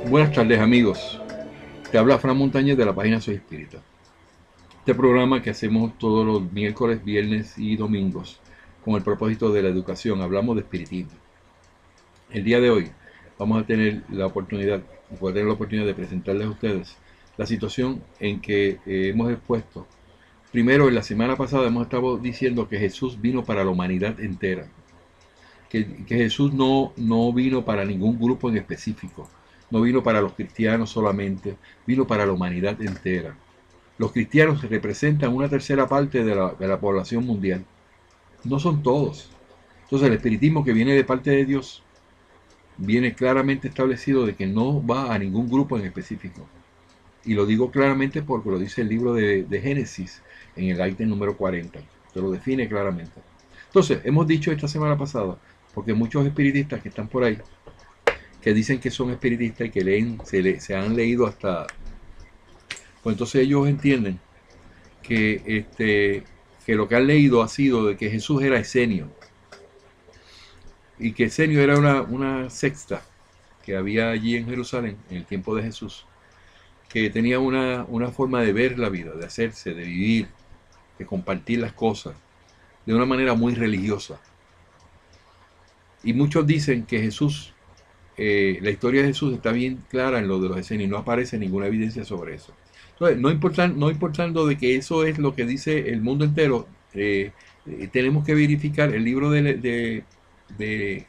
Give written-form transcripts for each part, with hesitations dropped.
Buenas tardes amigos, te habla Fran Montañez de la página Soy Espírita. Este programa que hacemos todos los miércoles, viernes y domingos con el propósito de la educación, hablamos de espiritismo. El día de hoy vamos a tener la oportunidad, de presentarles a ustedes la situación en que hemos expuesto. Primero, en la semana pasada hemos estado diciendo que Jesús vino para la humanidad entera, que Jesús no vino para ningún grupo en específico, no vino para los cristianos solamente, vino para la humanidad entera. Los cristianos representan una tercera parte de la población mundial, no son todos. Entonces el espiritismo que viene de parte de Dios viene claramente establecido de que no va a ningún grupo en específico. Y lo digo claramente porque lo dice el libro de Génesis en el ítem número 40. Se lo define claramente. Entonces, hemos dicho esta semana pasada, porque muchos espiritistas que están por ahí, que dicen que son espiritistas y que leen, se han leído hasta... Pues entonces ellos entienden que lo que han leído ha sido de que Jesús era esenio. Y que esenio era una secta que había allí en Jerusalén en el tiempo de Jesús, que tenía una forma de ver la vida, de hacerse, de vivir, de compartir las cosas, de una manera muy religiosa. Y muchos dicen que Jesús, la historia de Jesús está bien clara en lo de los esenios, no aparece ninguna evidencia sobre eso. Entonces, no importando de que eso es lo que dice el mundo entero, tenemos que verificar el libro de- del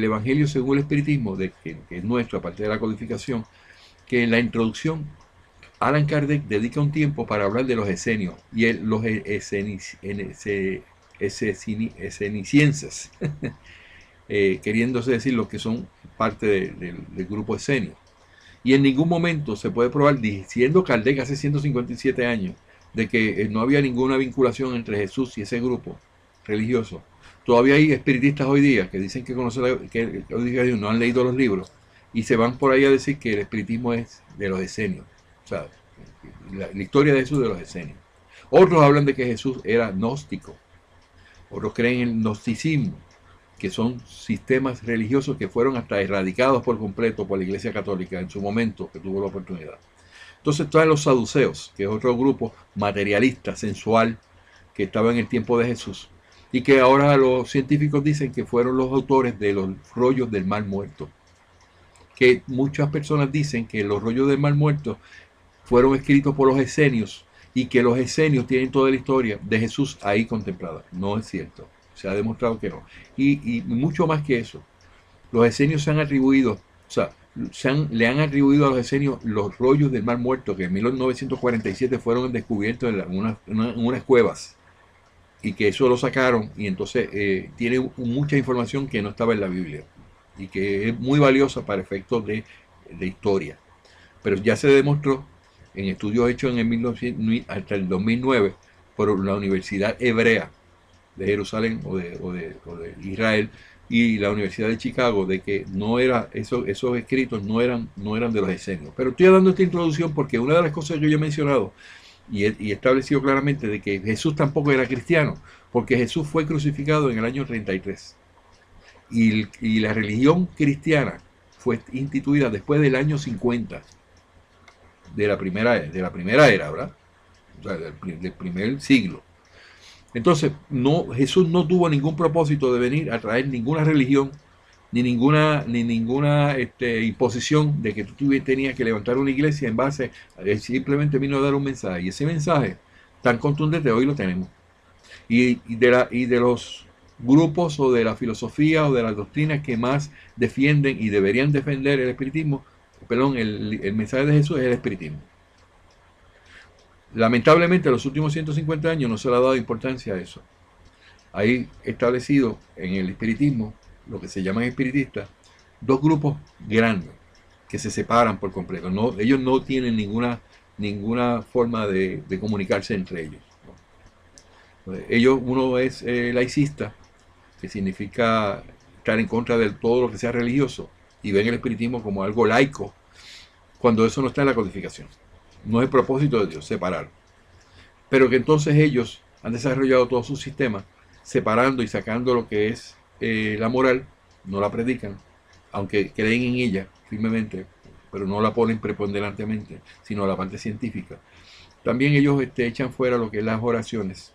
Evangelio según el Espiritismo, que es nuestro, aparte de la codificación, que en la introducción Alan Kardec dedica un tiempo para hablar de los esenios y los esenicienses, queriéndose decir los que son parte del grupo esenio. Y en ningún momento se puede probar, diciendo Kardec hace 157 años, de que no había ninguna vinculación entre Jesús y ese grupo religioso. Todavía hay espiritistas hoy día que dicen que conocen que no han leído los libros y se van por ahí a decir que el espiritismo es de los esenios. O sea, la historia de Jesús de los esenios. Otros hablan de que Jesús era gnóstico. Otros creen en el gnosticismo, que son sistemas religiosos que fueron hasta erradicados por completo por la Iglesia Católica en su momento que tuvo la oportunidad. Entonces están los saduceos, que es otro grupo materialista, sensual, que estaba en el tiempo de Jesús, y que ahora los científicos dicen que fueron los autores de los rollos del Mar Muerto. Que muchas personas dicen que los rollos del Mar Muerto fueron escritos por los esenios y que los esenios tienen toda la historia de Jesús ahí contemplada. No es cierto. Se ha demostrado que no. Y mucho más que eso. Los esenios se han atribuido, o sea, le han atribuido a los esenios los rollos del Mar Muerto que en 1947 fueron descubiertos en unas cuevas y que eso lo sacaron y entonces tiene mucha información que no estaba en la Biblia y que es muy valiosa para efectos de historia. Pero ya se demostró en estudios hechos en el 1900, hasta el 2009 por la Universidad Hebrea de Jerusalén o de Israel y la Universidad de Chicago de que no era esos escritos no eran de los esenios. Pero estoy dando esta introducción porque una de las cosas que yo he mencionado y establecido claramente de que Jesús tampoco era cristiano, porque Jesús fue crucificado en el año 33 y la religión cristiana fue instituida después del año 50 de la primera era, ¿verdad? O sea, del primer siglo. Entonces, Jesús no tuvo ningún propósito de venir a traer ninguna religión, ni ninguna imposición de que tú tenías que levantar una iglesia en base, simplemente vino a dar un mensaje. Y ese mensaje tan contundente hoy lo tenemos. Y de los grupos o de la filosofía o de las doctrinas que más defienden y deberían defender el espiritismo, perdón, el mensaje de Jesús es el espiritismo. Lamentablemente, en los últimos 150 años no se le ha dado importancia a eso. Hay establecido en el espiritismo, lo que se llaman espiritistas, dos grupos grandes que se separan por completo. Ellos no tienen ninguna forma de comunicarse entre ellos. Uno es laicista, que significa estar en contra de todo lo que sea religioso, y ven el espiritismo como algo laico, cuando eso no está en la codificación. No es el propósito de Dios, separar. Pero que entonces ellos han desarrollado todo su sistema, separando y sacando lo que es la moral, no la predican, aunque creen en ella firmemente, pero no la ponen preponderantemente, sino la parte científica. También ellos echan fuera lo que es las oraciones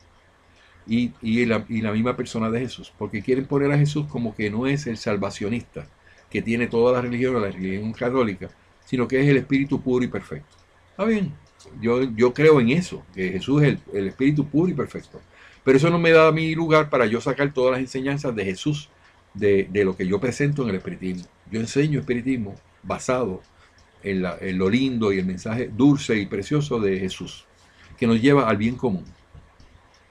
y la misma persona de Jesús, porque quieren poner a Jesús como que no es el salvacionista que tiene toda la religión católica, sino que es el espíritu puro y perfecto. Está bien, yo creo en eso, que Jesús es el espíritu puro y perfecto, pero eso no me da a mí lugar para yo sacar todas las enseñanzas de Jesús de lo que yo presento en el espiritismo. Yo enseño espiritismo basado en lo lindo y el mensaje dulce y precioso de Jesús, que nos lleva al bien común.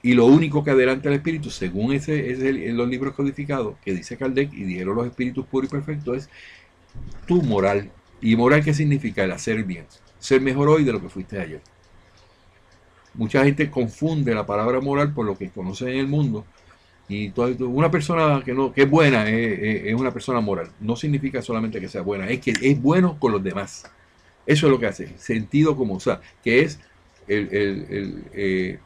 Y lo único que adelanta el espíritu, según los libros codificados que dice Kardec y dijeron los espíritus puros y perfectos, es tu moral. ¿Y moral qué significa? El hacer bien. Ser mejor hoy de lo que fuiste ayer. Mucha gente confunde la palabra moral por lo que conoce en el mundo. Y una persona que es buena es una persona moral. No significa solamente que sea buena, es que es bueno con los demás. Eso es lo que hace. Sentido común, o sea, que es el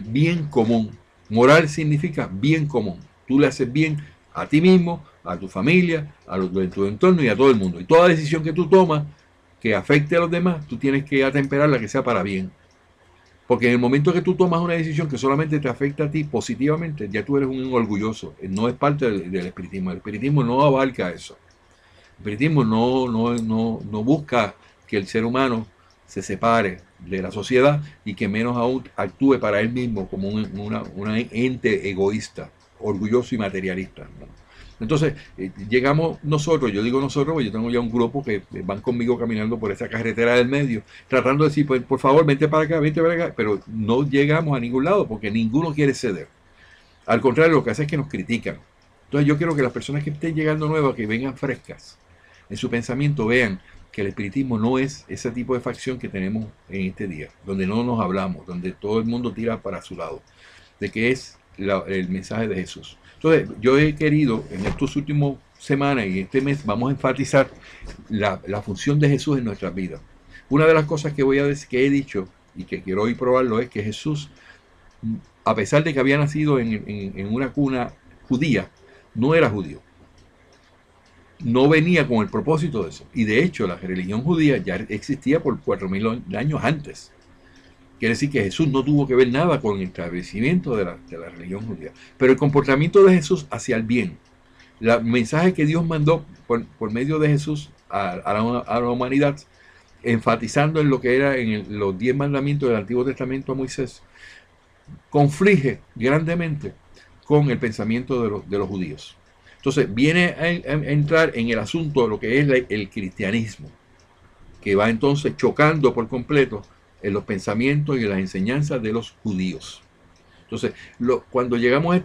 bien común. Moral significa bien común. Tú le haces bien a ti mismo, a tu familia, a los de tu entorno y a todo el mundo. Y toda decisión que tú tomas que afecte a los demás, tú tienes que atemperarla que sea para bien. Porque en el momento que tú tomas una decisión que solamente te afecta a ti positivamente, ya tú eres un orgulloso. No es parte del espiritismo. El espiritismo no abarca eso. El espiritismo no busca que el ser humano se separe de la sociedad y que menos aún actúe para él mismo como un ente egoísta, orgulloso y materialista, ¿no? Entonces, llegamos nosotros, yo digo nosotros, porque yo tengo ya un grupo que van conmigo caminando por esa carretera del medio, tratando de decir, pues, por favor, vente para acá, pero no llegamos a ningún lado porque ninguno quiere ceder. Al contrario, lo que hace es que nos critican. Entonces yo quiero que las personas que estén llegando nuevas, que vengan frescas, en su pensamiento vean que el espiritismo no es ese tipo de facción que tenemos en este día, donde no nos hablamos, donde todo el mundo tira para su lado, de que es el mensaje de Jesús. Entonces, yo he querido, en estos últimos semanas y este mes, vamos a enfatizar la función de Jesús en nuestras vidas. Una de las cosas que voy a decir, que he dicho y que quiero hoy probarlo, es que Jesús, a pesar de que había nacido en una cuna judía, no era judío. No venía con el propósito de eso. Y de hecho, la religión judía ya existía por 4000 años antes. Quiere decir que Jesús no tuvo que ver nada con el establecimiento de la religión judía. Pero el comportamiento de Jesús hacia el bien, el mensaje que Dios mandó por medio de Jesús a la humanidad, enfatizando en lo que era en los 10 mandamientos del Antiguo Testamento a Moisés, conflige grandemente con el pensamiento de los judíos. Entonces viene a entrar en el asunto de lo que es el cristianismo, que va entonces chocando por completo en los pensamientos y en las enseñanzas de los judíos. Entonces, cuando llegamos a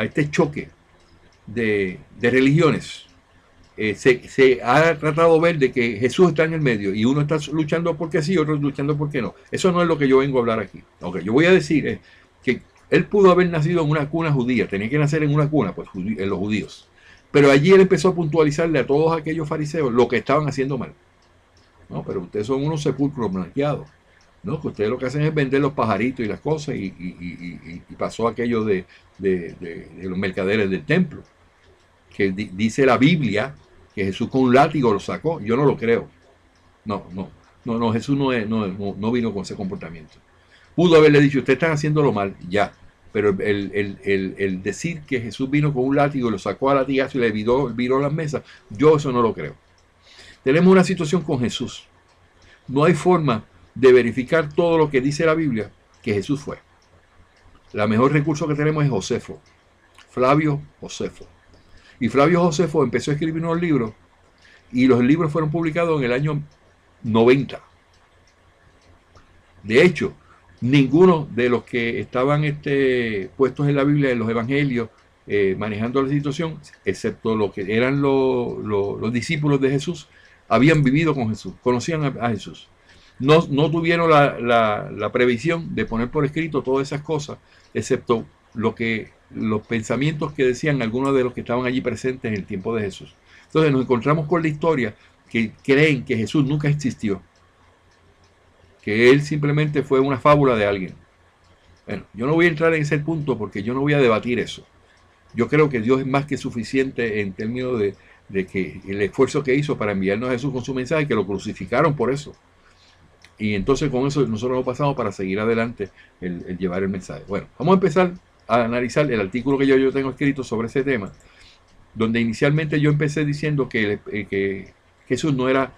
este choque de religiones, se ha tratado de ver de que Jesús está en el medio y uno está luchando porque sí y otro luchando porque no. Eso no es lo que yo vengo a hablar aquí. Lo que yo voy a decir es que él pudo haber nacido en una cuna judía, tenía que nacer en una cuna, pues en los judíos. Pero allí él empezó a puntualizarle a todos aquellos fariseos lo que estaban haciendo mal. No, pero ustedes son unos sepulcros blanqueados, ¿no? Que ustedes lo que hacen es vender los pajaritos y las cosas y pasó aquello de los mercaderes del templo, que dice la Biblia que Jesús con un látigo lo sacó. Yo no lo creo. No, Jesús no vino con ese comportamiento. Pudo haberle dicho, ustedes están haciéndolo mal, ya. Pero el decir que Jesús vino con un látigo y lo sacó a latigazo y le viró las mesas, yo eso no lo creo. Tenemos una situación con Jesús. No hay forma de verificar todo lo que dice la Biblia que Jesús fue. El mejor recurso que tenemos es Josefo, Flavio Josefo. Y Flavio Josefo empezó a escribir unos libros y los libros fueron publicados en el año 90. De hecho, ninguno de los que estaban puestos en la Biblia, en los evangelios, manejando la situación, excepto los que eran los discípulos de Jesús, habían vivido con Jesús, conocían a Jesús. No tuvieron la previsión de poner por escrito todas esas cosas, excepto los pensamientos que decían algunos de los que estaban allí presentes en el tiempo de Jesús. Entonces nos encontramos con la historia que creen que Jesús nunca existió, que él simplemente fue una fábula de alguien. Bueno, yo no voy a entrar en ese punto porque yo no voy a debatir eso. Yo creo que Dios es más que suficiente en términos de que el esfuerzo que hizo para enviarnos a Jesús con su mensaje, que lo crucificaron por eso. Y entonces con eso nosotros lo pasamos para seguir adelante el llevar el mensaje. Bueno, vamos a empezar a analizar el artículo que yo tengo escrito sobre ese tema, donde inicialmente yo empecé diciendo que Jesús no era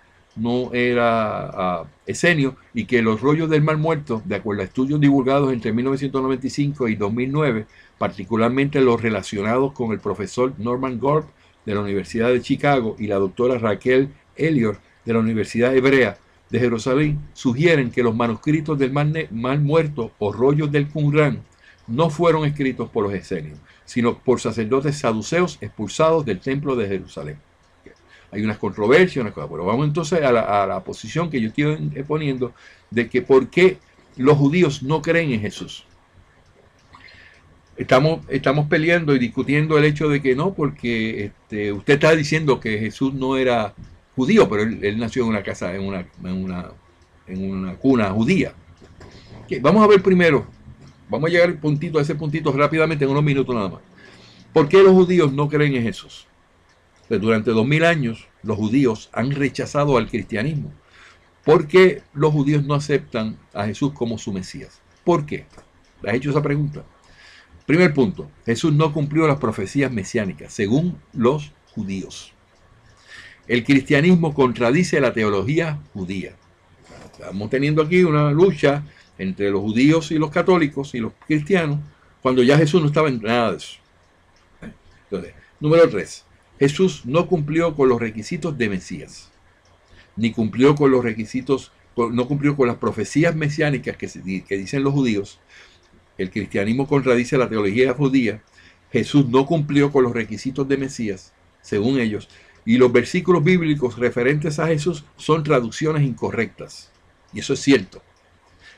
esenio, y que los rollos del Mar Muerto, de acuerdo a estudios divulgados entre 1995 y 2009, particularmente los relacionados con el profesor Norman Gord de la Universidad de Chicago y la doctora Raquel Elliott de la Universidad Hebrea de Jerusalén, sugieren que los manuscritos del Mar Muerto o rollos del Qumrán no fueron escritos por los esenios, sino por sacerdotes saduceos expulsados del templo de Jerusalén. Hay unas controversias, unas cosas, pero vamos entonces a la posición que yo estoy poniendo de que por qué los judíos no creen en Jesús. Estamos peleando y discutiendo el hecho de que no, porque usted está diciendo que Jesús no era judío, pero él nació en una casa, en una cuna judía. Okay, vamos a ver primero, vamos a llegar a ese puntito rápidamente en unos minutos nada más. ¿Por qué los judíos no creen en Jesús? Pues durante 2000 años los judíos han rechazado al cristianismo. ¿Por qué los judíos no aceptan a Jesús como su Mesías? ¿Por qué? ¿Le has hecho esa pregunta? Primer punto, Jesús no cumplió las profecías mesiánicas, según los judíos. El cristianismo contradice la teología judía. Estamos teniendo aquí una lucha entre los judíos y los católicos y los cristianos, cuando ya Jesús no estaba en nada de eso. Entonces, número 3. Jesús no cumplió con los requisitos de Mesías, ni cumplió con los requisitos, no cumplió con las profecías mesiánicas que dicen los judíos. El cristianismo contradice la teología judía. Jesús no cumplió con los requisitos de Mesías, según ellos, y los versículos bíblicos referentes a Jesús son traducciones incorrectas. Y eso es cierto.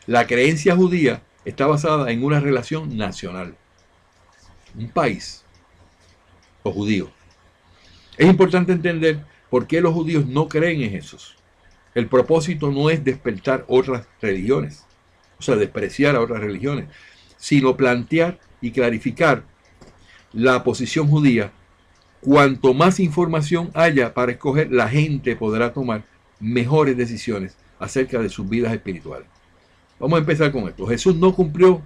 La creencia judía está basada en una relación nacional. Un país, los judíos. Es importante entender por qué los judíos no creen en Jesús. El propósito no es despertar otras religiones, o sea, despreciar a otras religiones, sino plantear y clarificar la posición judía. Cuanto más información haya para escoger, la gente podrá tomar mejores decisiones acerca de sus vidas espirituales. Vamos a empezar con esto. Jesús no cumplió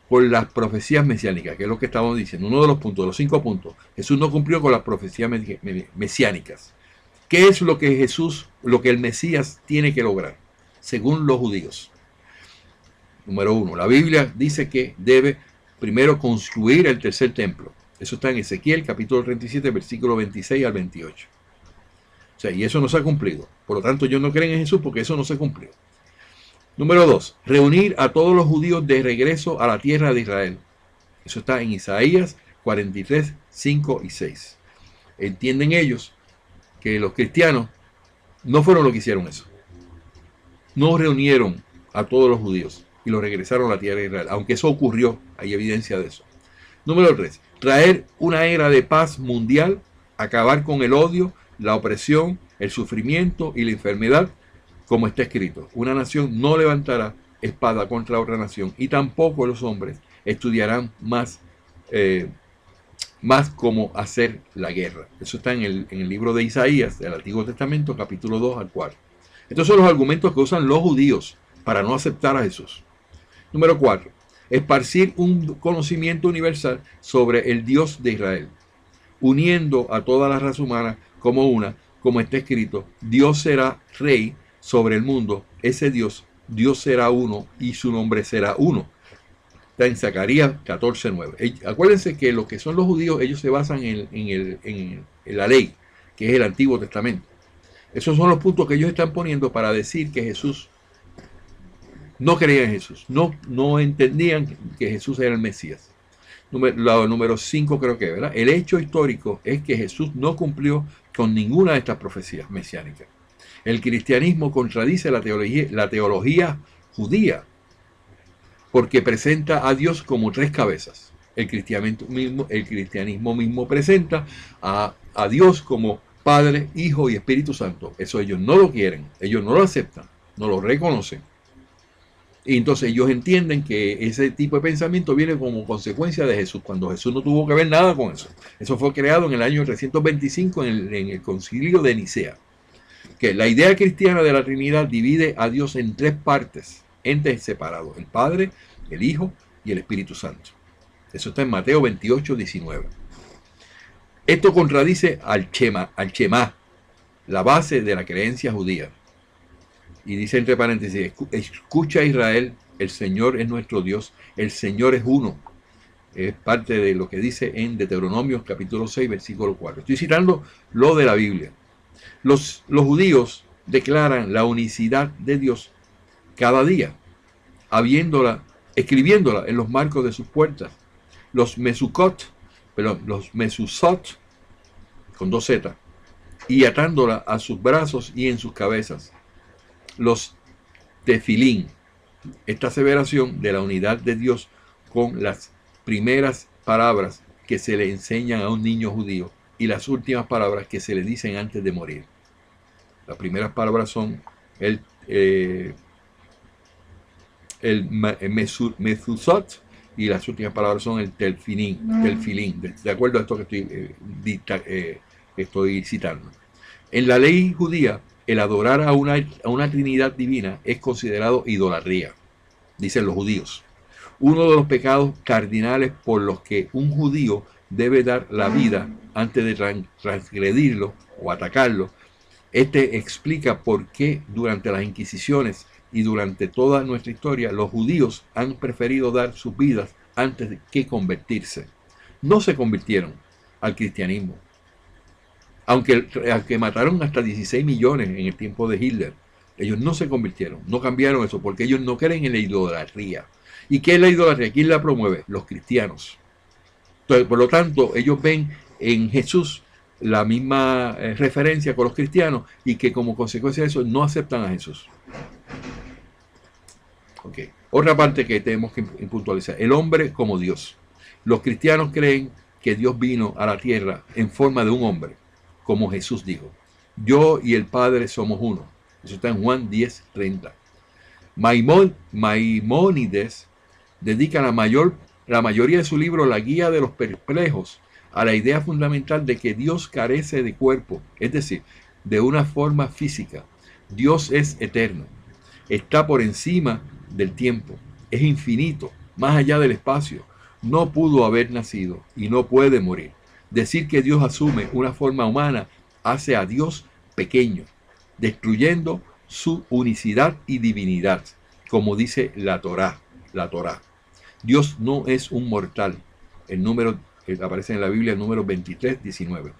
con las profecías mesiánicas, que es lo que estamos diciendo, uno de los puntos, de los 5 puntos. Jesús no cumplió con las profecías mesiánicas. ¿Qué es lo que el Mesías tiene que lograr, según los judíos? Número 1, la Biblia dice que debe primero construir el tercer templo. Eso está en Ezequiel, capítulo 37, versículo 26 al 28. O sea, y eso no se ha cumplido. Por lo tanto, ellos no creen en Jesús porque eso no se cumplió. Número 2, reunir a todos los judíos de regreso a la tierra de Israel. Eso está en Isaías 43, 5 y 6. Entienden ellos que los cristianos no fueron los que hicieron eso. No reunieron a todos los judíos y los regresaron a la tierra de Israel. Aunque eso ocurrió, hay evidencia de eso. Número 3, traer una era de paz mundial, acabar con el odio, la opresión, el sufrimiento y la enfermedad, como está escrito. Una nación no levantará espada contra otra nación, y tampoco los hombres estudiarán más cómo hacer la guerra. Eso está en el libro de Isaías, del Antiguo Testamento, capítulo 2 al 4. Estos son los argumentos que usan los judíos para no aceptar a Jesús. Número 4. Esparcir un conocimiento universal sobre el Dios de Israel, uniendo a toda la raza humana como una, como está escrito: Dios será rey sobre el mundo, ese Dios será uno y su nombre será uno. Está en Zacarías 14:9. Acuérdense que lo que son los judíos, ellos se basan en la ley, que es el Antiguo Testamento. Esos son los puntos que ellos están poniendo para decir que Jesús, no creían en Jesús, no entendían que Jesús era el Mesías. Número 5 creo que, ¿verdad? El hecho histórico es que Jesús no cumplió con ninguna de estas profecías mesiánicas. El cristianismo contradice la teología judía, porque presenta a Dios como 3 cabezas. El cristianismo mismo presenta a Dios como Padre, Hijo y Espíritu Santo. Eso ellos no lo quieren, ellos no lo aceptan, no lo reconocen. Y entonces ellos entienden que ese tipo de pensamiento viene como consecuencia de Jesús, cuando Jesús no tuvo que ver nada con eso. Eso fue creado en el año 325 en el concilio de Nicea. Que la idea cristiana de la Trinidad divide a Dios en tres partes, entes separados: el Padre, el Hijo y el Espíritu Santo. Eso está en Mateo 28, 19. Esto contradice al Shema, la base de la creencia judía. Y dice entre paréntesis: escucha Israel, el Señor es nuestro Dios, el Señor es uno. Es parte de lo que dice en Deuteronomio capítulo 6, versículo 4. Estoy citando lo de la Biblia. Los judíos declaran la unicidad de Dios cada día, escribiéndola en los marcos de sus puertas. Los mesuzot, con 2 Z, y atándola a sus brazos y en sus cabezas. Los tefilín, esta aseveración de la unidad de Dios con las primeras palabras que se le enseñan a un niño judío y las últimas palabras que se le dicen antes de morir. Las primeras palabras son el mezuzot, y las últimas palabras son el telfilín, de acuerdo a esto que estoy citando. En la ley judía, el adorar a una Trinidad divina es considerado idolatría, dicen los judíos. Uno de los pecados cardinales por los que un judío debe dar la vida antes de transgredirlo o atacarlo. Este explica por qué durante las Inquisiciones y durante toda nuestra historia los judíos han preferido dar sus vidas antes de que convertirse. No se convirtieron al cristianismo, aunque mataron hasta 16 millones en el tiempo de Hitler. Ellos no se convirtieron, no cambiaron eso, porque ellos no creen en la idolatría. ¿Y qué es la idolatría? ¿Quién la promueve? Los cristianos. Entonces, por lo tanto, ellos ven en Jesús la misma referencia con los cristianos, y que como consecuencia de eso no aceptan a Jesús. Okay. Otra parte que tenemos que puntualizar: el hombre como Dios. Los cristianos creen que Dios vino a la tierra en forma de un hombre, como Jesús dijo: yo y el Padre somos uno. Eso está en Juan 10:30. Maimónides dedica la mayoría de su libro, La Guía de los Perplejos, a la idea fundamental de que Dios carece de cuerpo, es decir, de una forma física. Dios es eterno, está por encima del tiempo, es infinito, más allá del espacio, no pudo haber nacido y no puede morir. Decir que Dios asume una forma humana hace a Dios pequeño, destruyendo su unicidad y divinidad, como dice la Torá. Dios no es un mortal. El número aparece en la Biblia, el número 23:19.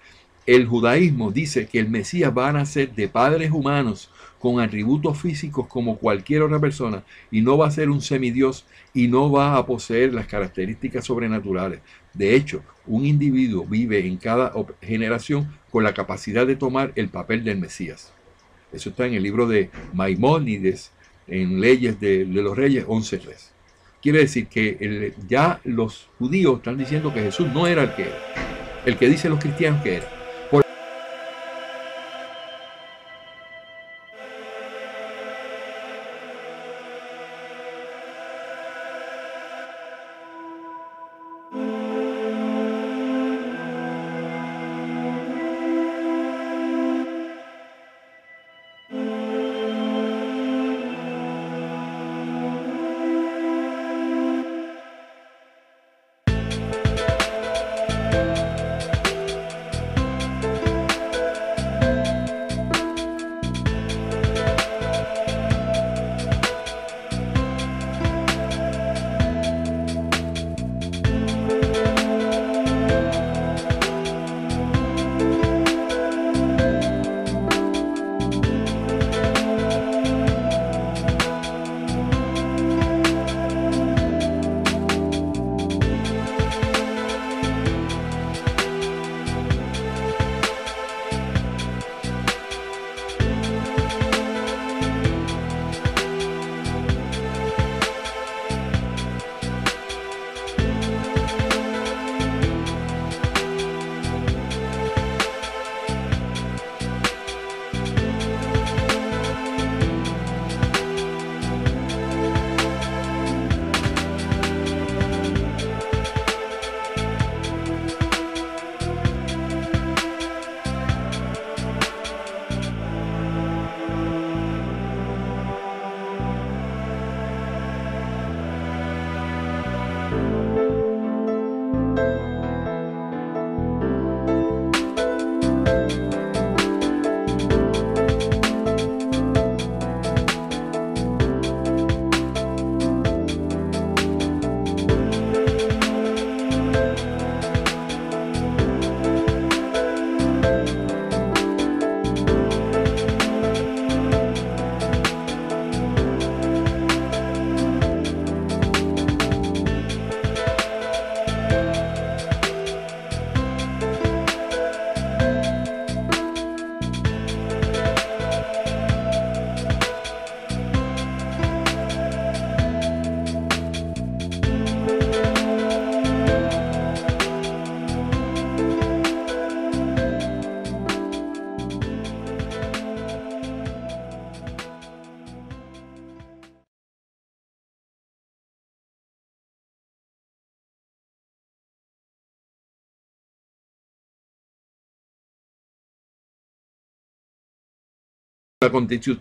El judaísmo dice que el Mesías va a nacer de padres humanos con atributos físicos como cualquier otra persona, y no va a ser un semidios y no va a poseer las características sobrenaturales. De hecho, un individuo vive en cada generación con la capacidad de tomar el papel del Mesías. Eso está en el libro de Maimónides, en Leyes de los Reyes 11:3. Quiere decir que ya los judíos están diciendo que Jesús no era el que dicen los cristianos que era.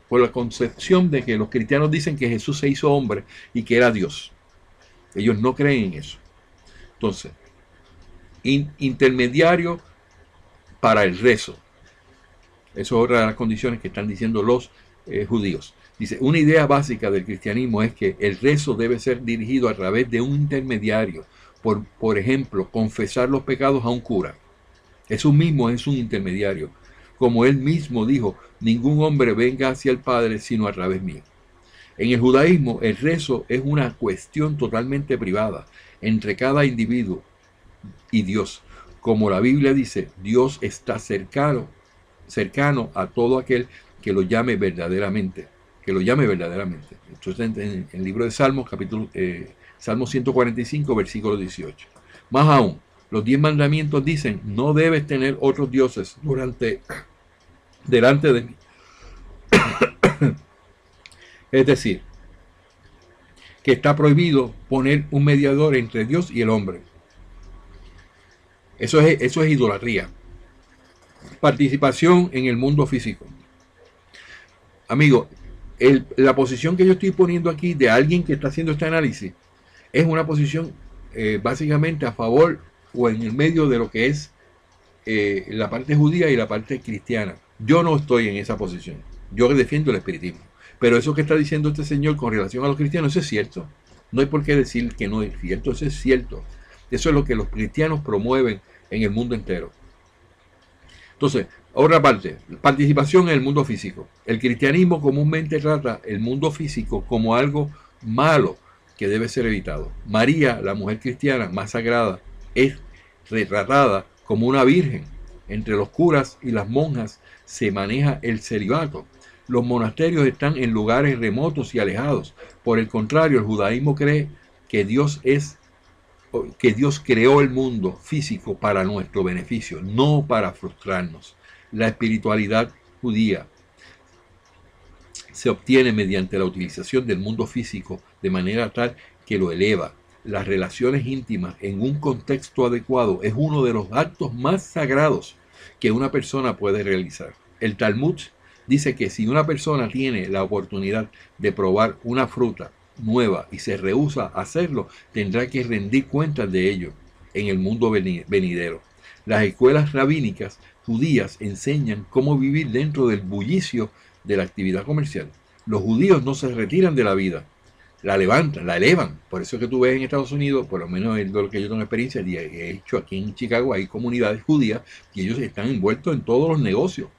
por la concepción de que los cristianos dicen que Jesús se hizo hombre y que era Dios. Ellos no creen en eso. Entonces, intermediario para el rezo. Eso es otra de las condiciones que están diciendo los judíos. Dice, una idea básica del cristianismo es que el rezo debe ser dirigido a través de un intermediario. Por ejemplo, confesar los pecados a un cura. Eso mismo es un intermediario. Como él mismo dijo, ningún hombre venga hacia el Padre sino a través mío. En el judaísmo, el rezo es una cuestión totalmente privada entre cada individuo y Dios. Como la Biblia dice, Dios está cercano a todo aquel que lo llame verdaderamente. Entonces, en el libro de Salmos, Salmo 145, versículo 18. Más aún, los 10 mandamientos dicen, no debes tener otros dioses delante de mí. Es decir, que está prohibido poner un mediador entre Dios y el hombre. Eso es idolatría. Participación en el mundo físico. Amigo, la posición que yo estoy poniendo aquí de alguien que está haciendo este análisis es una posición básicamente a favor o en el medio de lo que es la parte judía y la parte cristiana. Yo no estoy en esa posición. Yo defiendo el espiritismo. Pero eso que está diciendo este señor con relación a los cristianos, eso es cierto. No hay por qué decir que no es cierto, eso es cierto. Eso es lo que los cristianos promueven en el mundo entero. Entonces, otra parte, participación en el mundo físico. El cristianismo comúnmente trata el mundo físico como algo malo que debe ser evitado. María, la mujer cristiana más sagrada, es retratada como una virgen. Entre los curas y las monjas se maneja el celibato. Los monasterios están en lugares remotos y alejados. Por el contrario, el judaísmo cree que Dios creó el mundo físico para nuestro beneficio, no para frustrarnos. La espiritualidad judía se obtiene mediante la utilización del mundo físico de manera tal que lo eleva. Las relaciones íntimas en un contexto adecuado es uno de los actos más sagrados que una persona puede realizar. El Talmud dice que si una persona tiene la oportunidad de probar una fruta nueva y se rehúsa a hacerlo, tendrá que rendir cuentas de ello en el mundo venidero. Las escuelas rabínicas judías enseñan cómo vivir dentro del bullicio de la actividad comercial. Los judíos no se retiran de la vida, la levantan, la elevan. Por eso es que tú ves en Estados Unidos, por lo menos en lo que yo tengo experiencia, y he hecho aquí en Chicago, hay comunidades judías y ellos están envueltos en todos los negocios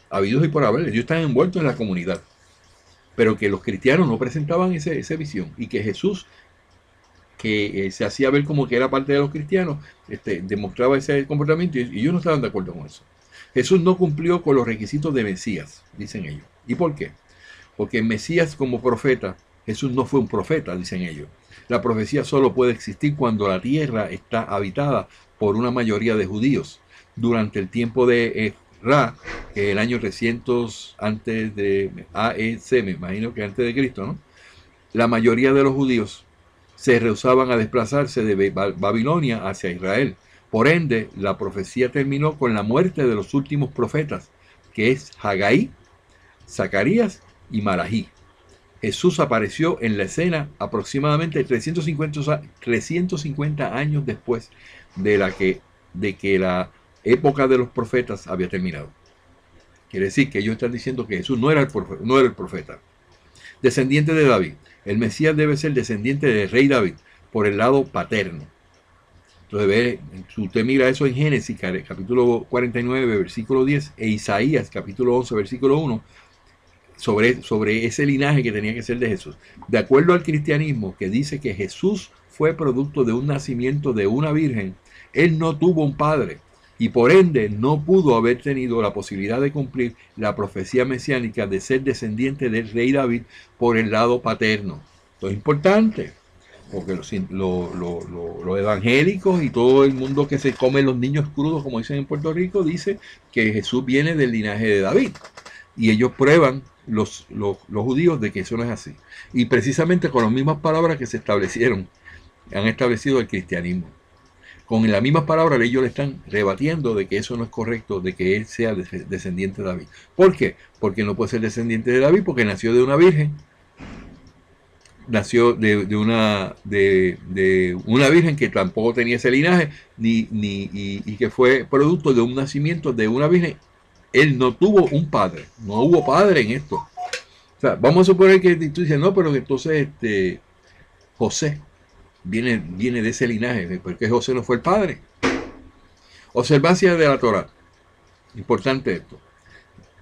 habidos y por haber. Ellos están envueltos en la comunidad. Pero que los cristianos no presentaban esa visión y que Jesús, que se hacía ver como que era parte de los cristianos, demostraba ese comportamiento y ellos no estaban de acuerdo con eso. Jesús no cumplió con los requisitos de Mesías, dicen ellos. ¿Y por qué? Porque Mesías como profeta, Jesús no fue un profeta, dicen ellos. La profecía solo puede existir cuando la tierra está habitada por una mayoría de judíos. Durante el tiempo de Ra, el año 300 antes de AEC, me imagino que antes de Cristo, ¿no? La mayoría de los judíos se rehusaban a desplazarse de Babilonia hacia Israel. Por ende, la profecía terminó con la muerte de los últimos profetas, que es Haggai, Zacarías y Malají. Jesús apareció en la escena aproximadamente 350 años después de que la época de los profetas había terminado. Quiere decir que ellos están diciendo que Jesús no era el profeta. Descendiente de David. El Mesías debe ser descendiente del rey David por el lado paterno. Entonces, usted mira eso en Génesis, capítulo 49, versículo 10, e Isaías, capítulo 11, versículo 1, sobre ese linaje que tenía que ser de Jesús. De acuerdo al cristianismo, que dice que Jesús fue producto de un nacimiento de una virgen, él no tuvo un padre y por ende no pudo haber tenido la posibilidad de cumplir la profecía mesiánica de ser descendiente del rey David por el lado paterno. Esto es importante, porque los evangélicos y todo el mundo que se come los niños crudos, como dicen en Puerto Rico, dice que Jesús viene del linaje de David. Y ellos prueban, los judíos, de que eso no es así. Y precisamente con las mismas palabras que han establecido el cristianismo. Con las mismas palabras ellos le están rebatiendo de que eso no es correcto, de que él sea descendiente de David. ¿Por qué? Porque no puede ser descendiente de David porque nació de una virgen. Nació de una virgen que tampoco tenía ese linaje y que fue producto de un nacimiento de una virgen. Él no tuvo un padre, no hubo padre en esto. O sea, vamos a suponer que tú dices, no, pero entonces José viene de ese linaje, porque José no fue el padre. Observancia de la Torá. Importante esto.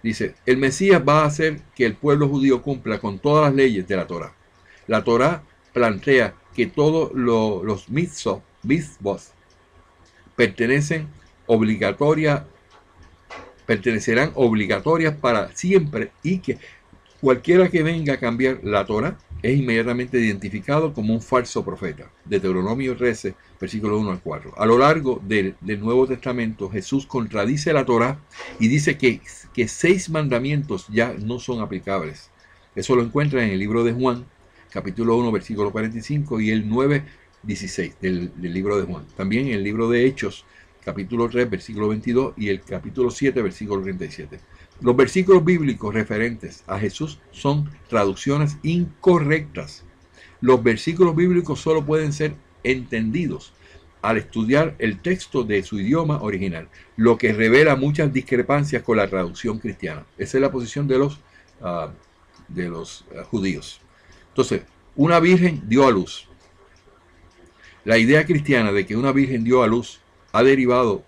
Dice, el Mesías va a hacer que el pueblo judío cumpla con todas las leyes de la Torá. La Torá plantea que todos los mitzvot pertenecen pertenecerán obligatorias para siempre y que cualquiera que venga a cambiar la Torá es inmediatamente identificado como un falso profeta. Deuteronomio 13, versículo 1 al 4. A lo largo del Nuevo Testamento, Jesús contradice la Torá y dice que 6 mandamientos ya no son aplicables. Eso lo encuentra en el libro de Juan, capítulo 1, versículo 45 y el 9, 16 del libro de Juan. También en el libro de Hechos, capítulo 3, versículo 22 y el capítulo 7, versículo 37. Los versículos bíblicos referentes a Jesús son traducciones incorrectas. Los versículos bíblicos solo pueden ser entendidos al estudiar el texto de su idioma original, lo que revela muchas discrepancias con la traducción cristiana. Esa es la posición de los judíos. Entonces, una virgen dio a luz. La idea cristiana de que una virgen dio a luz ha derivado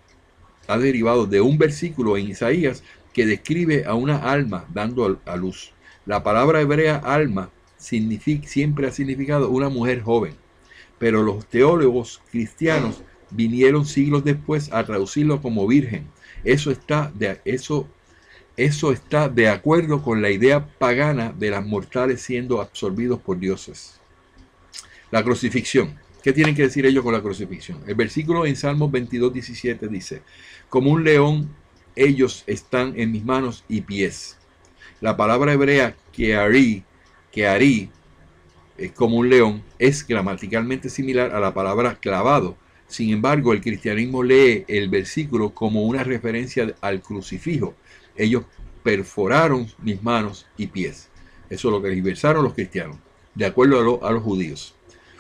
de un versículo en Isaías que describe a una alma dando a luz. La palabra hebrea alma siempre ha significado una mujer joven, pero los teólogos cristianos vinieron siglos después a traducirlo como virgen. Eso está de acuerdo con la idea pagana de las mortales siendo absorbidos por dioses. La crucifixión. ¿Qué tienen que decir ellos con la crucifixión? El versículo en Salmos 22, 17 dice, como un león ellos están en mis manos y pies. La palabra hebrea keari, como un león, es gramaticalmente similar a la palabra clavado. Sin embargo, el cristianismo lee el versículo como una referencia al crucifijo. Ellos perforaron mis manos y pies. Eso es lo que diversaron los cristianos, de acuerdo a los judíos.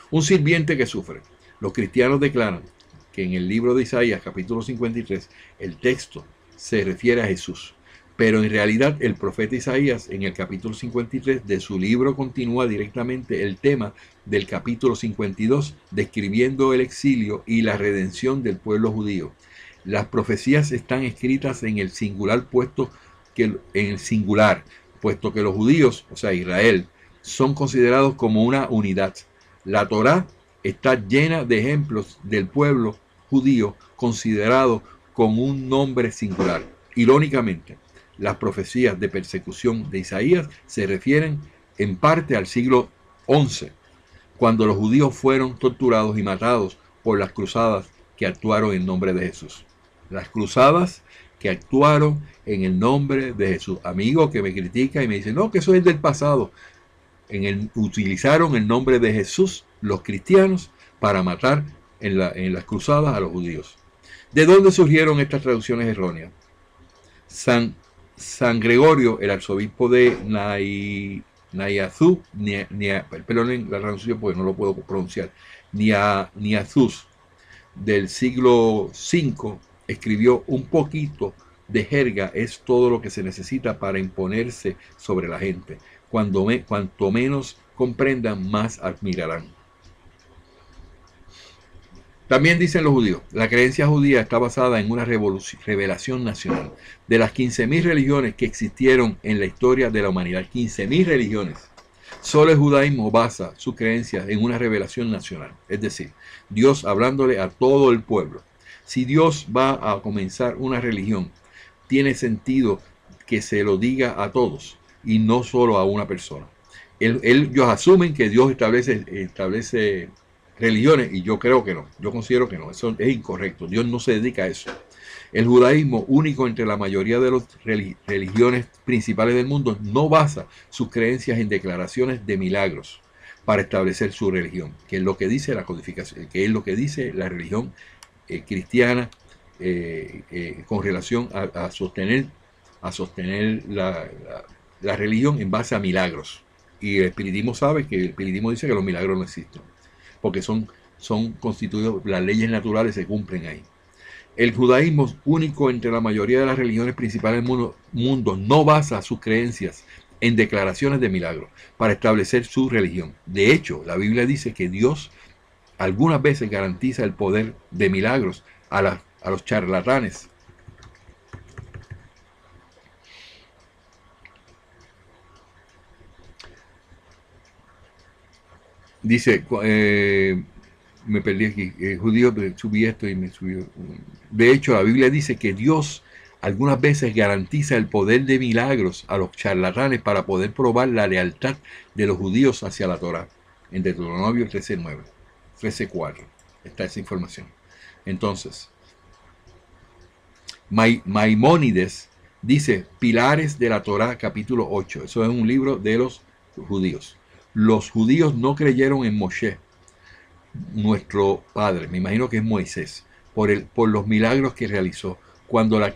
Un sirviente que sufre. Los cristianos declaran que en el libro de Isaías, capítulo 53, el texto se refiere a Jesús. Pero en realidad el profeta Isaías, en el capítulo 53 de su libro, continúa directamente el tema del capítulo 52, describiendo el exilio y la redención del pueblo judío. Las profecías están escritas en el singular, puesto que los judíos, o sea, Israel, son considerados como una unidad. La Torá está llena de ejemplos del pueblo judío considerado con un nombre singular. Irónicamente, las profecías de persecución de Isaías se refieren en parte al siglo XI, cuando los judíos fueron torturados y matados por las cruzadas que actuaron en nombre de Jesús. Las cruzadas que actuaron en el nombre de Jesús. Amigo que me critica y me dice, no, que eso es del pasado. Utilizaron el nombre de Jesús los cristianos para matar en las cruzadas a los judíos. ¿De dónde surgieron estas traducciones erróneas? San Gregorio, el arzobispo de Niazú, perdonen la traducción porque no lo puedo pronunciar, Niazús, del siglo V, escribió un poquito de jerga es todo lo que se necesita para imponerse sobre la gente. Cuanto menos comprendan, más admirarán. También dicen los judíos, la creencia judía está basada en una revelación nacional. De las 15.000 religiones que existieron en la historia de la humanidad, 15.000 religiones, solo el judaísmo basa su creencia en una revelación nacional. Es decir, Dios hablándole a todo el pueblo. Si Dios va a comenzar una religión, tiene sentido que se lo diga a todos y no solo a una persona. Ellos asumen que Dios establece religiones y yo creo que no, yo considero que no, eso es incorrecto, Dios no se dedica a eso. El judaísmo, único entre la mayoría de las religiones principales del mundo, no basa sus creencias en declaraciones de milagros para establecer su religión, que es lo que dice la codificación, que es lo que dice la religión cristiana con relación a sostener la religión en base a milagros. Y el espiritismo sabe que el espiritismo dice que los milagros no existen, porque son constituidos, las leyes naturales se cumplen ahí. El judaísmo, único entre la mayoría de las religiones principales del mundo, no basa sus creencias en declaraciones de milagros para establecer su religión. De hecho, la Biblia dice que Dios algunas veces garantiza el poder de milagros a los charlatanes. Dice, me perdí aquí, judío, subí esto y me subió. De hecho, la Biblia dice que Dios algunas veces garantiza el poder de milagros a los charlatanes para poder probar la lealtad de los judíos hacia la Torá. En Deuteronomio 13:9, 13:4 está esa información. Entonces, Maimónides dice, Pilares de la Torá, capítulo 8. Eso es un libro de los judíos. Los judíos no creyeron en Moshe, nuestro padre, me imagino que es Moisés, por los milagros que realizó.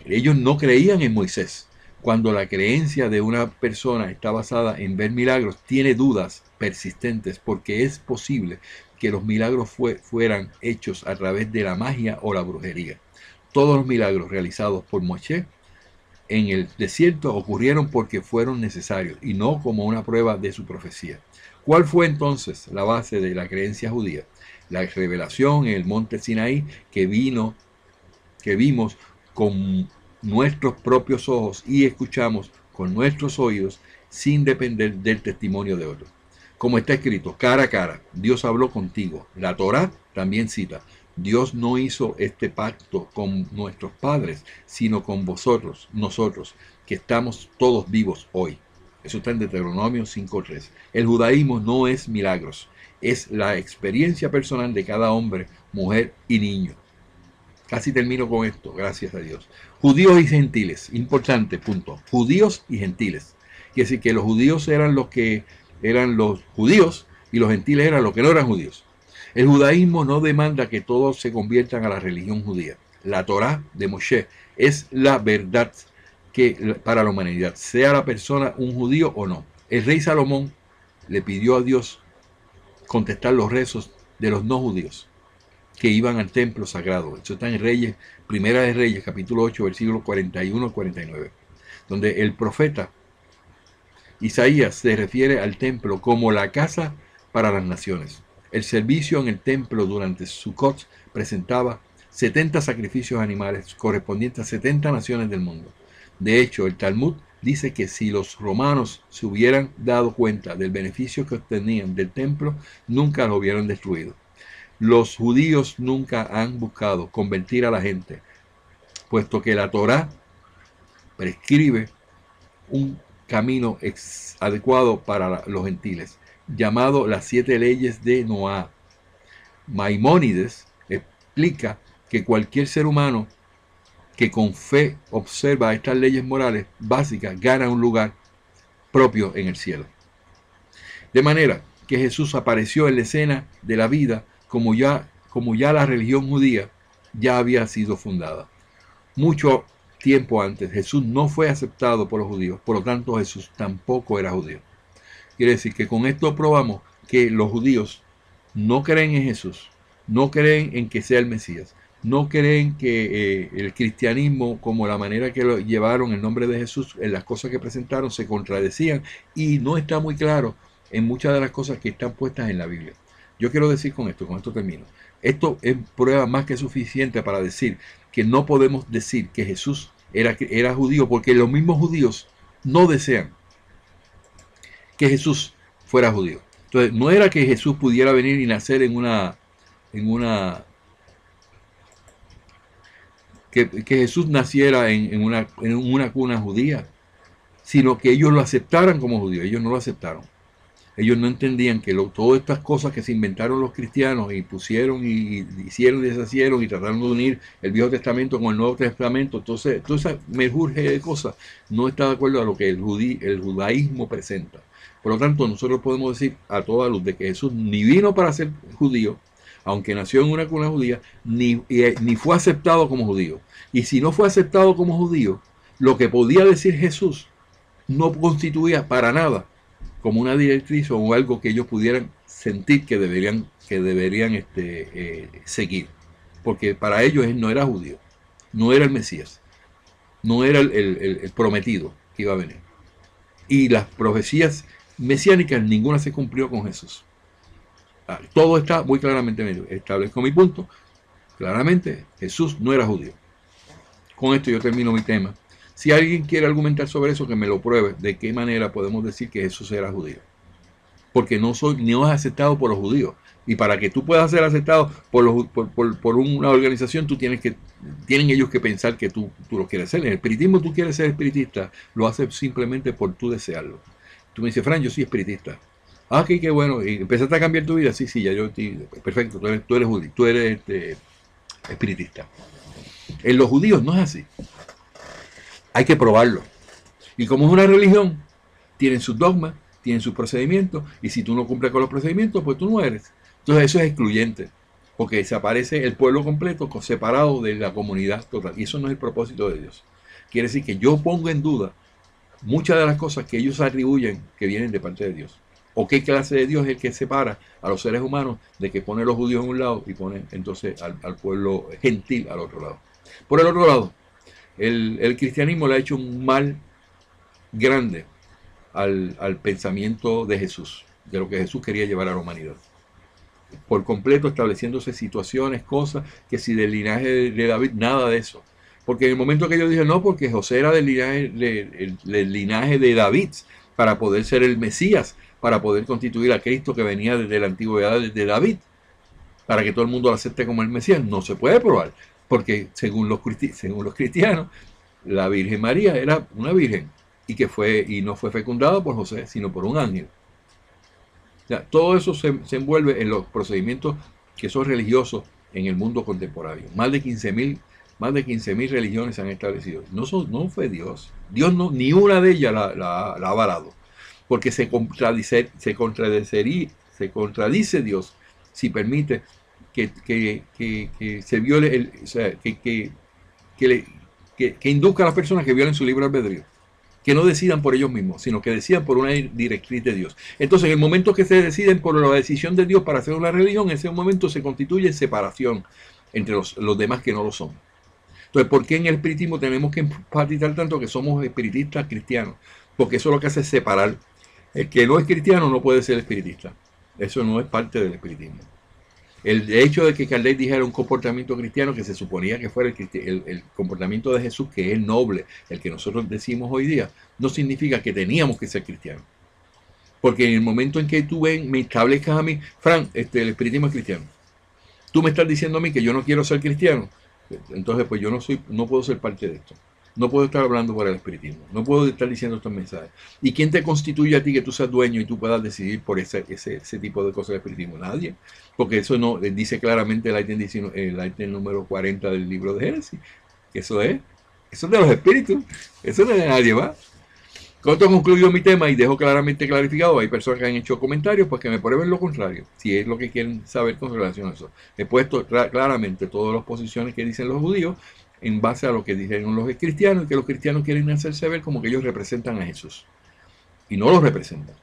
Ellos no creían en Moisés. Cuando la creencia de una persona está basada en ver milagros, tiene dudas persistentes, porque es posible que los milagros fueran hechos a través de la magia o la brujería. Todos los milagros realizados por Moshe en el desierto ocurrieron porque fueron necesarios y no como una prueba de su profecía. ¿Cuál fue entonces la base de la creencia judía? La revelación en el monte Sinaí que vimos con nuestros propios ojos y escuchamos con nuestros oídos sin depender del testimonio de otros. Como está escrito, cara a cara, Dios habló contigo. La Torá también cita, Dios no hizo este pacto con nuestros padres, sino con vosotros, nosotros, que estamos todos vivos hoy. Eso está en Deuteronomio 5:3. El judaísmo no es milagros, es la experiencia personal de cada hombre, mujer y niño. Casi termino con esto, gracias a Dios. Judíos y gentiles, importante punto. Judíos y gentiles. Quiere decir que los judíos eran los que eran los judíos y los gentiles eran los que no eran judíos. El judaísmo no demanda que todos se conviertan a la religión judía. La Torá de Moshe es la verdad para la humanidad, sea la persona un judío o no. El rey Salomón le pidió a Dios contestar los rezos de los no judíos que iban al templo sagrado. Eso está en Reyes, Primera de Reyes, capítulo 8, versículos 41 al 49, donde el profeta Isaías se refiere al templo como la casa para las naciones. El servicio en el templo durante Sukkot presentaba 70 sacrificios animales correspondientes a 70 naciones del mundo. De hecho, el Talmud dice que si los romanos se hubieran dado cuenta del beneficio que obtenían del templo, nunca lo hubieran destruido. Los judíos nunca han buscado convertir a la gente, puesto que la Torá prescribe un camino adecuado para los gentiles, llamado las 7 leyes de Noah. Maimónides explica que cualquier ser humano que con fe observa estas leyes morales básicas gana un lugar propio en el cielo. De manera que Jesús apareció en la escena de la vida como ya la religión judía ya había sido fundada. Mucho tiempo antes, Jesús no fue aceptado por los judíos, por lo tanto Jesús tampoco era judío. Quiere decir que con esto probamos que los judíos no creen en Jesús, no creen en que sea el Mesías, no creen que el cristianismo, como la manera que lo llevaron el nombre de Jesús, en las cosas que presentaron, se contradecían y no está muy claro en muchas de las cosas que están puestas en la Biblia. Yo quiero decir con esto termino. Esto es prueba más que suficiente para decir que no podemos decir que Jesús era judío, porque los mismos judíos no desean que Jesús fuera judío. Entonces, no era que Jesús pudiera venir y nacer que Jesús naciera en una cuna judía, sino que ellos lo aceptaran como judío. Ellos no lo aceptaron. Ellos no entendían que todas estas cosas que se inventaron los cristianos y pusieron y hicieron y deshacieron y trataron de unir el Viejo Testamento con el Nuevo Testamento, entonces toda esa menjurje de cosas no está de acuerdo a lo que el judaísmo presenta. Por lo tanto, nosotros podemos decir a toda luz de que Jesús ni vino para ser judío, aunque nació en una cuna judía, ni fue aceptado como judío. Y si no fue aceptado como judío, lo que podía decir Jesús no constituía para nada como una directriz o algo que ellos pudieran sentir que deberían seguir. Porque para ellos él no era judío, no era el Mesías, no era el prometido que iba a venir. Y las profecías mesiánicas, ninguna se cumplió con Jesús. Todo está muy claramente establezco mi punto. Claramente Jesús no era judío. Con esto yo termino mi tema. Si alguien quiere argumentar sobre eso, que me lo pruebe. ¿De qué manera podemos decir que Jesús era judío? Porque no es aceptado por los judíos. Y para que tú puedas ser aceptado por una organización, tienen ellos que pensar que tú lo quieres ser. En el espiritismo, tú quieres ser espiritista, lo haces simplemente por tú desearlo. Tú me dices, Fran, yo soy espiritista. Ah, ok, qué bueno. ¿Y empezaste a cambiar tu vida? Sí, ya yo perfecto, tú eres judío, tú eres espiritista. En los judíos no es así. Hay que probarlo. Y como es una religión, tienen sus dogmas, tienen sus procedimientos, y si tú no cumples con los procedimientos, pues tú no eres. Entonces eso es excluyente, porque desaparece el pueblo completo separado de la comunidad total. Y eso no es el propósito de Dios. Quiere decir que yo pongo en duda muchas de las cosas que ellos atribuyen que vienen de parte de Dios. ¿O qué clase de Dios es el que separa a los seres humanos de que pone a los judíos en un lado y pone entonces al pueblo gentil al otro lado? Por el otro lado, el cristianismo le ha hecho un mal grande al pensamiento de Jesús, de lo que Jesús quería llevar a la humanidad. Por completo estableciéndose situaciones, cosas, que si del linaje de David, nada de eso. Porque en el momento que yo dije, no, porque José era del linaje de David, para poder ser el Mesías, para poder constituir a Cristo que venía desde la antigüedad de David, para que todo el mundo lo acepte como el Mesías, no se puede probar. Porque según los cristianos, la Virgen María era una virgen y no fue fecundada por José, sino por un ángel. O sea, todo eso se envuelve en los procedimientos que son religiosos en el mundo contemporáneo. Más de 15.000 religiones se han establecido. No fue Dios. Dios no, ni una de ellas la ha avalado. Porque se contradice Dios si permite que se viole, que induzca a las personas que violen su libre albedrío. Que no decidan por ellos mismos, sino que decidan por una directriz de Dios. Entonces, en el momento que se deciden por la decisión de Dios para hacer una religión, en ese momento se constituye separación entre los demás que no lo son. Entonces, ¿por qué en el espiritismo tenemos que enfatizar tanto que somos espiritistas cristianos? Porque eso lo que hace es separar. El que no es cristiano no puede ser espiritista. Eso no es parte del espiritismo. El hecho de que Kardec dijera un comportamiento cristiano que se suponía que fuera el comportamiento de Jesús, que es noble, el que nosotros decimos hoy día, no significa que teníamos que ser cristianos. Porque en el momento en que tú me establezcas a mí, Fran, el espiritismo es cristiano. Tú me estás diciendo a mí que yo no quiero ser cristiano. Entonces, pues yo no puedo ser parte de esto. No puedo estar hablando por el espiritismo. No puedo estar diciendo estos mensajes. ¿Y quién te constituye a ti que tú seas dueño y tú puedas decidir por ese tipo de cosas del espiritismo? Nadie. Porque eso no dice claramente el ítem número 40 del libro de Génesis. Que eso es de los espíritus. Eso no es de nadie más. Con esto concluyo mi tema y dejo claramente clarificado. Hay personas que han hecho comentarios, pues que me prueben lo contrario, si es lo que quieren saber con relación a eso. He puesto claramente todas las posiciones que dicen los judíos en base a lo que dijeron los cristianos, y que los cristianos quieren hacerse ver como que ellos representan a Jesús. Y no los representan.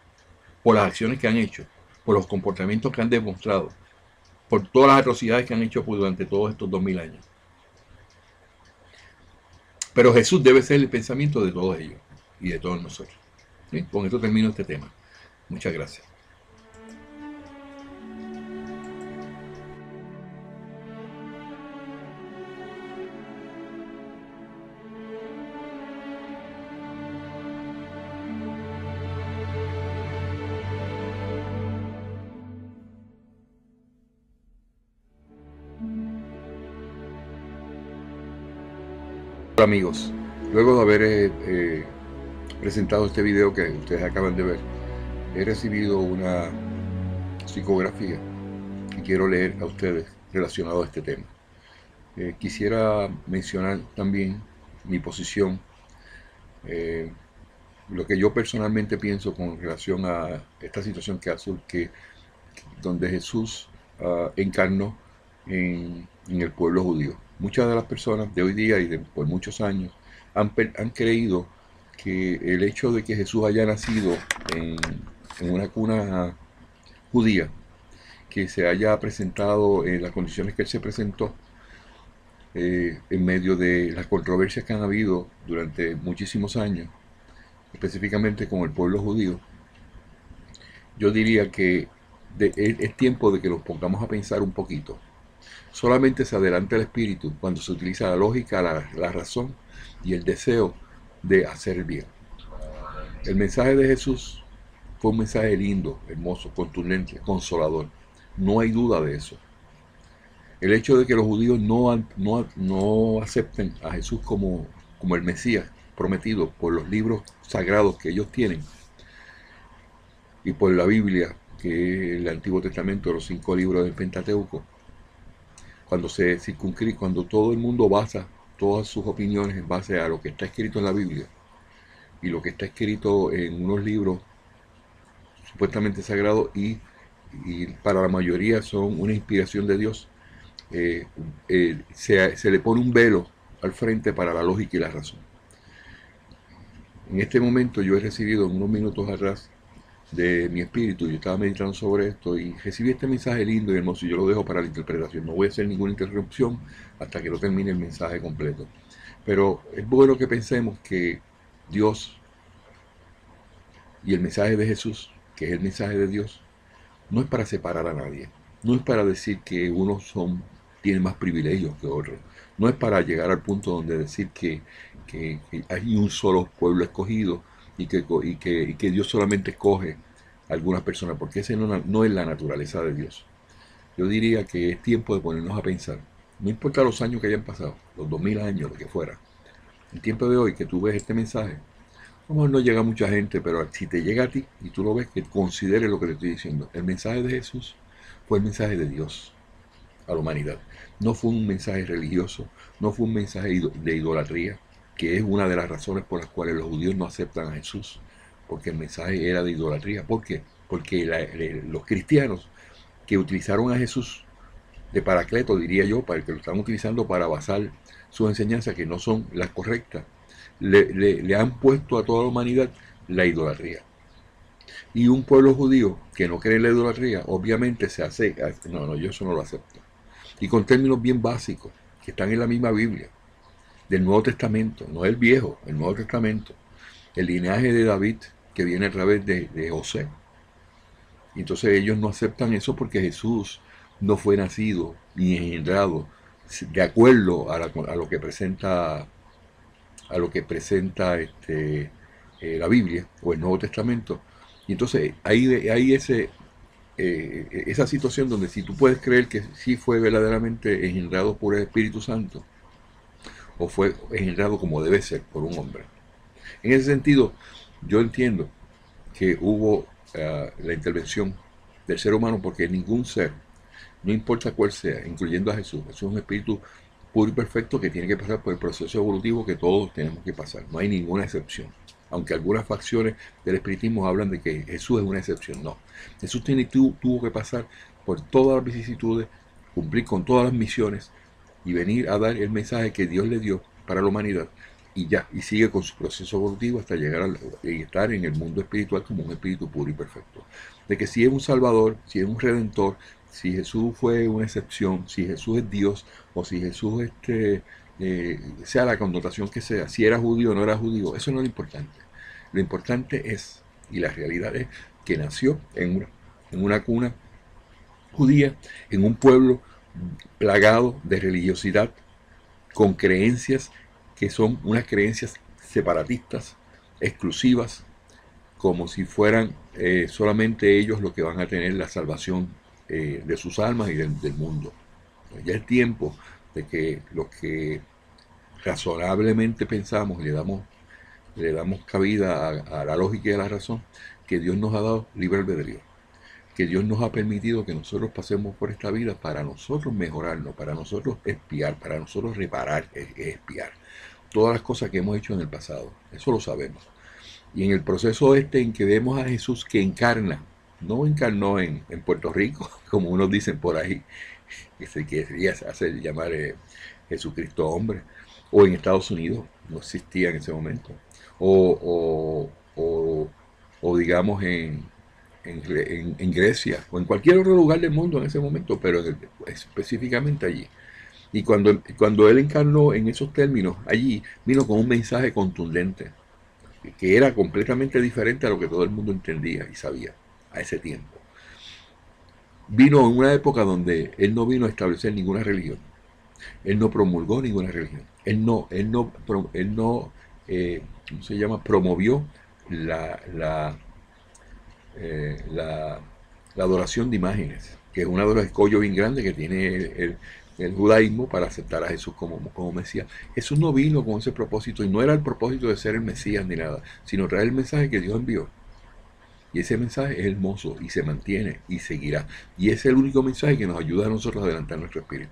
Por las acciones que han hecho, por los comportamientos que han demostrado, por todas las atrocidades que han hecho durante todos estos 2000 años. Pero Jesús debe ser el pensamiento de todos ellos y de todos nosotros. ¿Sí? Con esto termino este tema. Muchas gracias. Hola amigos, luego de haber presentado este video que ustedes acaban de ver, he recibido una psicografía que quiero leer a ustedes relacionado a este tema. Quisiera mencionar también mi posición, lo que yo personalmente pienso con relación a esta situación donde Jesús encarnó en el pueblo judío. Muchas de las personas de hoy día y por muchos años han creído que el hecho de que Jesús haya nacido en una cuna judía, que se haya presentado en las condiciones que él se presentó, en medio de las controversias que han habido durante muchísimos años, específicamente con el pueblo judío, yo diría que es tiempo de que nos pongamos a pensar un poquito. Solamente se adelanta el espíritu cuando se utiliza la lógica, la razón y el deseo de hacer el bien. El mensaje de Jesús fue un mensaje lindo, hermoso, contundente, consolador. No hay duda de eso. El hecho de que los judíos no acepten a Jesús como el Mesías prometido por los libros sagrados que ellos tienen y por la Biblia, que es el Antiguo Testamento, los 5 libros del Pentateuco, cuando todo el mundo basa todas sus opiniones en base a lo que está escrito en la Biblia y lo que está escrito en unos libros supuestamente sagrados y para la mayoría son una inspiración de Dios, se le pone un velo al frente para la lógica y la razón. En este momento yo he recibido unos minutos atrás de mi espíritu, yo estaba meditando sobre esto y recibí este mensaje lindo y hermoso y yo lo dejo para la interpretación. No voy a hacer ninguna interrupción hasta que no termine el mensaje completo. Pero es bueno que pensemos que Dios y el mensaje de Jesús, que es el mensaje de Dios, no es para separar a nadie. No es para decir que unos tienen más privilegios que otros. No es para llegar al punto donde decir que hay un solo pueblo escogido y que Dios solamente escoge a algunas personas, porque ese no es la naturaleza de Dios. Yo diría que es tiempo de ponernos a pensar. No importa los años que hayan pasado, los 2000 años, lo que fuera. El tiempo de hoy que tú ves este mensaje, como no llega a mucha gente, pero si te llega a ti y tú lo ves, que considere lo que te estoy diciendo. El mensaje de Jesús fue el mensaje de Dios a la humanidad. No fue un mensaje religioso, no fue un mensaje de idolatría, que es una de las razones por las cuales los judíos no aceptan a Jesús, porque el mensaje era de idolatría. ¿Por qué? Porque los cristianos que utilizaron a Jesús de paracleto, diría yo, para el que lo están utilizando para basar sus enseñanzas, que no son las correctas, le han puesto a toda la humanidad la idolatría. Y un pueblo judío que no cree en la idolatría, obviamente se hace, no, yo eso no lo acepto. Y con términos bien básicos, que están en la misma Biblia, del Nuevo Testamento, no el Viejo, el Nuevo Testamento, el linaje de David que viene a través de José. Y entonces ellos no aceptan eso porque Jesús no fue nacido ni engendrado de acuerdo a lo que presenta la Biblia o el Nuevo Testamento. Y entonces hay esa situación donde si tú puedes creer que sí fue verdaderamente engendrado por el Espíritu Santo o fue engendrado como debe ser por un hombre. En ese sentido, yo entiendo que hubo la intervención del ser humano, porque ningún ser, no importa cuál sea, incluyendo a Jesús, es un espíritu puro y perfecto que tiene que pasar por el proceso evolutivo que todos tenemos que pasar. No hay ninguna excepción. Aunque algunas facciones del espiritismo hablan de que Jesús es una excepción. No. Jesús tuvo que pasar por todas las vicisitudes, cumplir con todas las misiones y venir a dar el mensaje que Dios le dio para la humanidad. Y ya, y sigue con su proceso evolutivo hasta llegar a estar en el mundo espiritual como un espíritu puro y perfecto. De que si es un salvador, si es un redentor, si Jesús fue una excepción, si Jesús es Dios, o si Jesús sea la connotación que sea, si era judío o no era judío, eso no es lo importante. Lo importante es, y la realidad es, que nació en una cuna judía, en un pueblo plagado de religiosidad, con creencias que son unas creencias separatistas, exclusivas, como si fueran solamente ellos los que van a tener la salvación de sus almas y del mundo. Ya es tiempo de que los que razonablemente pensamos y le damos cabida a la lógica y a la razón, que Dios nos ha dado libre albedrío, que Dios nos ha permitido que nosotros pasemos por esta vida para nosotros mejorarnos, para nosotros expiar, para nosotros reparar, expiar todas las cosas que hemos hecho en el pasado. Eso lo sabemos. Y en el proceso en que vemos a Jesús que encarna no encarnó en Puerto Rico, como unos dicen por ahí, que se quería hacer llamar Jesucristo hombre, o en Estados Unidos, no existía en ese momento, o, o digamos en Grecia, o en cualquier otro lugar del mundo en ese momento, pero específicamente allí. Y cuando él encarnó en esos términos, allí vino con un mensaje contundente, que era completamente diferente a lo que todo el mundo entendía y sabía a ese tiempo. Vino en una época donde él no vino a establecer ninguna religión. Él no promulgó ninguna religión. ¿Cómo se llama? Promovió la, la, la, la adoración de imágenes, que es uno de los escollos bien grandes que tiene el judaísmo para aceptar a Jesús como Mesías. Jesús no vino con ese propósito, y no era el propósito de ser el Mesías ni nada, sino traer el mensaje que Dios envió. Y ese mensaje es hermoso y se mantiene y seguirá. Y es el único mensaje que nos ayuda a nosotros a adelantar nuestro espíritu.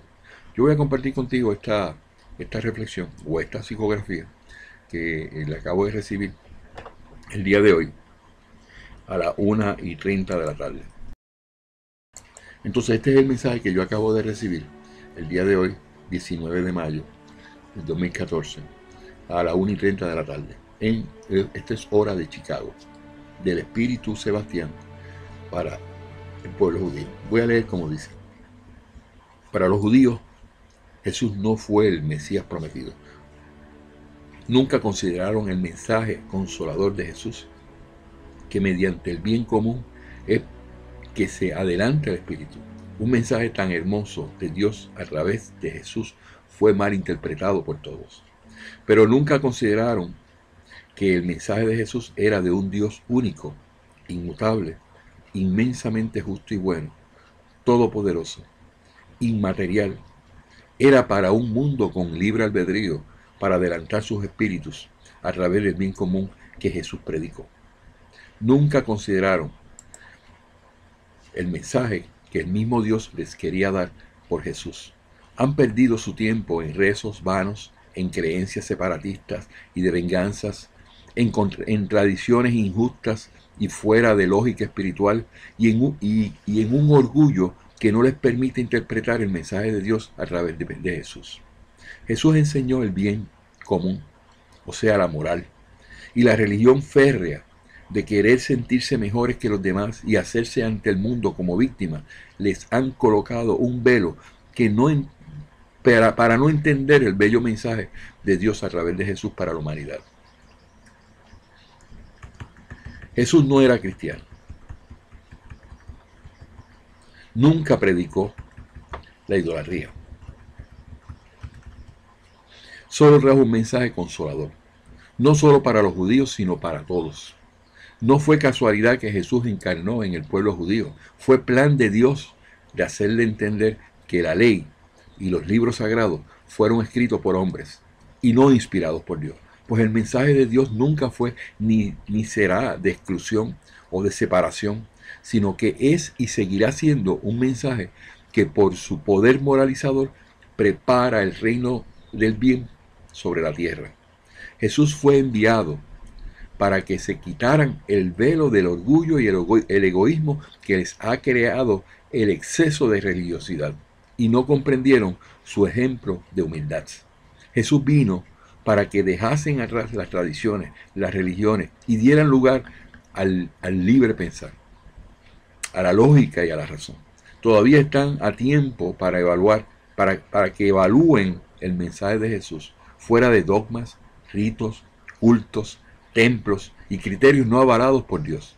Yo voy a compartir contigo esta reflexión o esta psicografía que le acabo de recibir el día de hoy a las 1:30 de la tarde. Entonces este es el mensaje que yo acabo de recibir el día de hoy, 19 de mayo del 2014, a las 1:30 de la tarde. Esta es hora de Chicago, del Espíritu Sebastián para el pueblo judío. Voy a leer como dice. Para los judíos, Jesús no fue el Mesías prometido. Nunca consideraron el mensaje consolador de Jesús, que mediante el bien común es que se adelante al Espíritu. Un mensaje tan hermoso de Dios a través de Jesús fue mal interpretado por todos. Pero nunca consideraron que el mensaje de Jesús era de un Dios único, inmutable, inmensamente justo y bueno, todopoderoso, inmaterial. Era para un mundo con libre albedrío, para adelantar sus espíritus a través del bien común que Jesús predicó. Nunca consideraron el mensaje que el mismo Dios les quería dar por Jesús. Han perdido su tiempo en rezos vanos, en creencias separatistas y de venganzas, en tradiciones injustas y fuera de lógica espiritual, y en un orgullo que no les permite interpretar el mensaje de Dios a través de Jesús. Jesús enseñó el bien común, o sea, la moral, y la religión férrea de querer sentirse mejores que los demás y hacerse ante el mundo como víctimas. Les han colocado un velo que para no entender el bello mensaje de Dios a través de Jesús para la humanidad. Jesús no era cristiano. Nunca predicó la idolatría. Solo trajo un mensaje consolador, no solo para los judíos, sino para todos. No fue casualidad que Jesús encarnó en el pueblo judío. Fue plan de Dios de hacerle entender que la ley y los libros sagrados fueron escritos por hombres y no inspirados por Dios. Pues el mensaje de Dios nunca fue ni será de exclusión o de separación, sino que es y seguirá siendo un mensaje que por su poder moralizador prepara el reino del bien sobre la tierra. Jesús fue enviado para que se quitaran el velo del orgullo y el egoísmo que les ha creado el exceso de religiosidad, y no comprendieron su ejemplo de humildad. Jesús vino para que dejasen atrás las tradiciones, las religiones, y dieran lugar al libre pensar, a la lógica y a la razón. Todavía están a tiempo para evaluar, para que evalúen el mensaje de Jesús, fuera de dogmas, ritos, cultos, templos y criterios no avalados por Dios.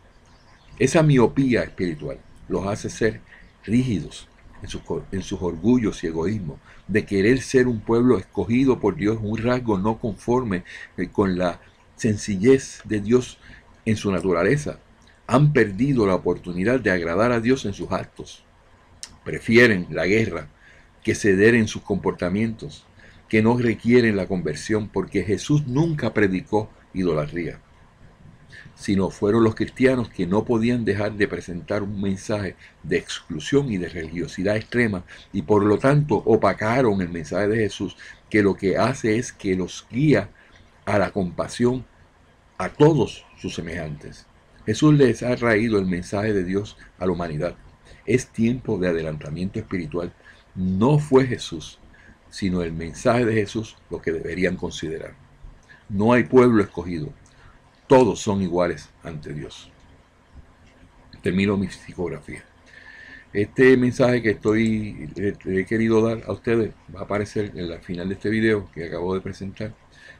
Esa miopía espiritual los hace ser rígidos en sus orgullos y egoísmos, de querer ser un pueblo escogido por Dios, un rasgo no conforme con la sencillez de Dios en su naturaleza. Han perdido la oportunidad de agradar a Dios en sus actos. Prefieren la guerra que ceder en sus comportamientos, que no requieren la conversión, porque Jesús nunca predicó idolatría, sino fueron los cristianos que no podían dejar de presentar un mensaje de exclusión y de religiosidad extrema, y por lo tanto opacaron el mensaje de Jesús, que lo que hace es que los guía a la compasión a todos sus semejantes. Jesús les ha traído el mensaje de Dios a la humanidad. Es tiempo de adelantamiento espiritual. No fue Jesús, sino el mensaje de Jesús lo que deberían considerar. No hay pueblo escogido. Todos son iguales ante Dios. Termino mi psicografía. Este mensaje que he querido dar a ustedes va a aparecer en la final de este video que acabo de presentar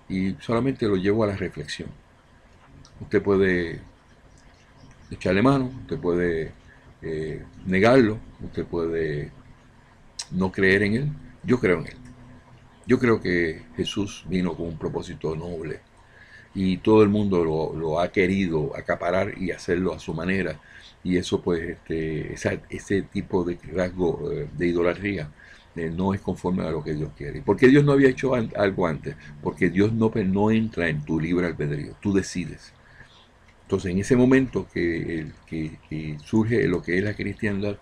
y solamente lo llevo a la reflexión. Usted puede echarle mano, usted puede negarlo, usted puede no creer en él. Yo creo en él. Yo creo que Jesús vino con un propósito noble y todo el mundo lo ha querido acaparar y hacerlo a su manera. Y eso pues, ese tipo de rasgo de idolatría no es conforme a lo que Dios quiere. Porque Dios no había hecho algo antes, porque Dios no entra en tu libre albedrío, tú decides. Entonces en ese momento que surge lo que es la cristiandad,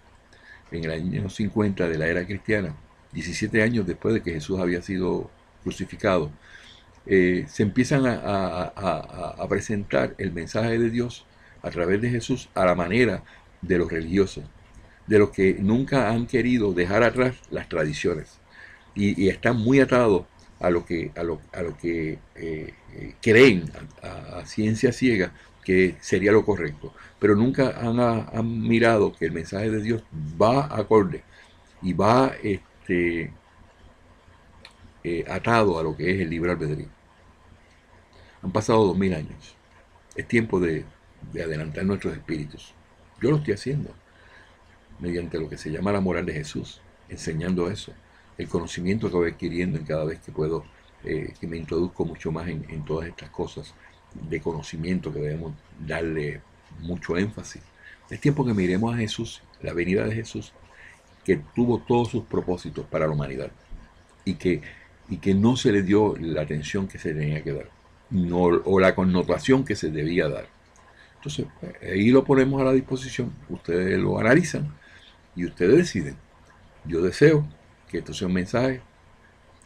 en el año 50 de la era cristiana, 17 años después de que Jesús había sido crucificado, se empiezan a presentar el mensaje de Dios a través de Jesús a la manera de los religiosos, de los que nunca han querido dejar atrás las tradiciones y están muy atados a lo que, creen a ciencia ciega que sería lo correcto, pero nunca han mirado que el mensaje de Dios va acorde y va atado a lo que es el libre albedrío. Han pasado 2000 años. Es tiempo de adelantar nuestros espíritus. Yo lo estoy haciendo mediante lo que se llama la moral de Jesús, enseñando eso, el conocimiento que voy adquiriendo en cada vez que puedo, que me introduzco mucho más en todas estas cosas de conocimiento que debemos darle mucho énfasis. Es tiempo que miremos a Jesús, la venida de Jesús, que tuvo todos sus propósitos para la humanidad y que no se le dio la atención que se tenía que dar, no, o la connotación que se debía dar. Entonces, ahí lo ponemos a la disposición, ustedes lo analizan y ustedes deciden. Yo deseo que esto sea un mensaje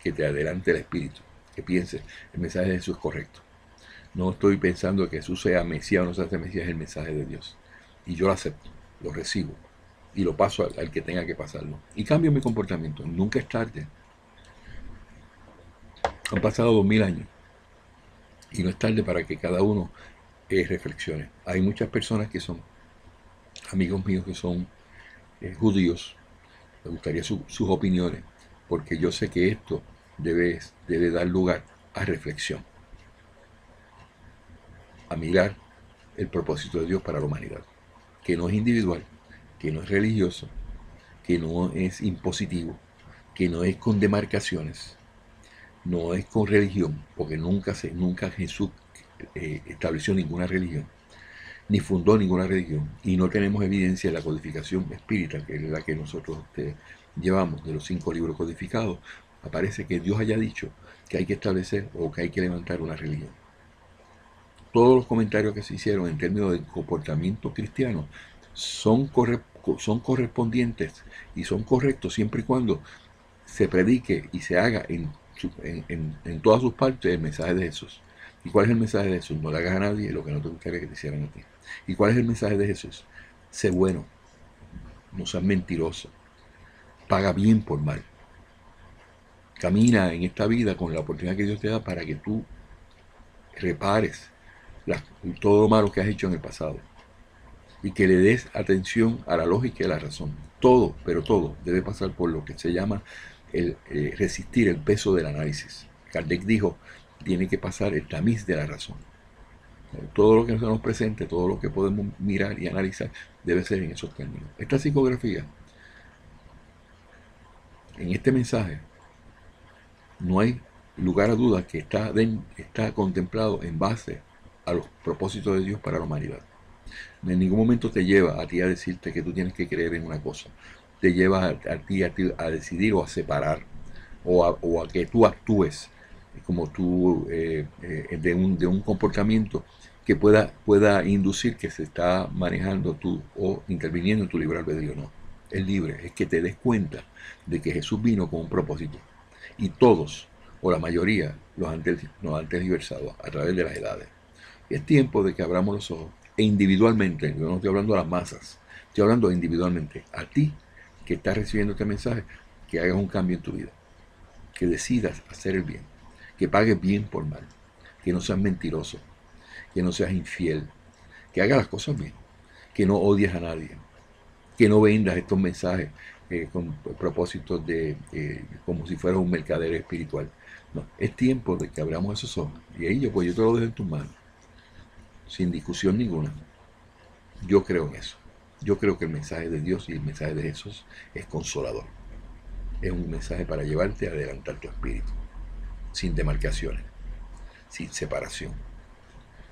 que te adelante el espíritu, que pienses, el mensaje de Jesús es correcto. No estoy pensando que Jesús sea Mesías o no sea Mesías, es el mensaje de Dios. Y yo lo acepto, lo recibo y lo paso al que tenga que pasarlo. Y cambio mi comportamiento, nunca es tarde. Han pasado 2000 años y no es tarde para que cada uno reflexione. Hay muchas personas que son amigos míos que son judíos. Me gustaría sus opiniones, porque yo sé que esto debe dar lugar a reflexión, a mirar el propósito de Dios para la humanidad, que no es individual, que no es religioso, que no es impositivo, que no es con demarcaciones, no es con religión, porque nunca Jesús estableció ninguna religión, ni fundó ninguna religión, y no tenemos evidencia de la codificación espírita, que es la que nosotros llevamos, de los 5 libros codificados. Aparece que Dios haya dicho que hay que establecer o que hay que levantar una religión. Todos los comentarios que se hicieron en términos de comportamiento cristiano son correspondientes y son correctos siempre y cuando se predique y se haga en todas sus partes el mensaje de Jesús. ¿Y cuál es el mensaje de Jesús? No le hagas a nadie lo que no te gustaría que te hicieran a ti. ¿Y cuál es el mensaje de Jesús? Sé bueno, no seas mentiroso, paga bien por mal. Camina en esta vida con la oportunidad que Dios te da para que tú repares todo lo malo que has hecho en el pasado y que le des atención a la lógica y a la razón. Todo, pero todo debe pasar por lo que se llama resistir el peso del análisis. Kardec dijo, tiene que pasar el tamiz de la razón. Todo lo que se nos presente, todo lo que podemos mirar y analizar, debe ser en esos términos. Esta psicografía, en este mensaje, no hay lugar a dudas que está contemplado en base a los propósitos de Dios para la humanidad. En ningún momento te lleva a ti a decirte que tú tienes que creer en una cosa. Te lleva a ti a decidir o a separar o a que tú actúes como tú de un comportamiento que pueda inducir que se está manejando tú o interviniendo en tu libre albedrío. No, es libre, es que te des cuenta de que Jesús vino con un propósito y todos o la mayoría nos han tergiversado a través de las edades. Es tiempo de que abramos los ojos e individualmente, yo no estoy hablando a las masas, estoy hablando individualmente, a ti que estás recibiendo este mensaje, que hagas un cambio en tu vida, que decidas hacer el bien, que pagues bien por mal, que no seas mentiroso, que no seas infiel, que hagas las cosas bien, que no odies a nadie, que no vendas estos mensajes con propósitos de como si fueras un mercader espiritual. No, es tiempo de que abramos esos ojos. Y ahí yo te lo dejo en tus manos, sin discusión ninguna. Yo creo en eso. Yo creo que el mensaje de Dios y el mensaje de Jesús es consolador. Es un mensaje para llevarte a adelantar tu espíritu, sin demarcaciones, sin separación,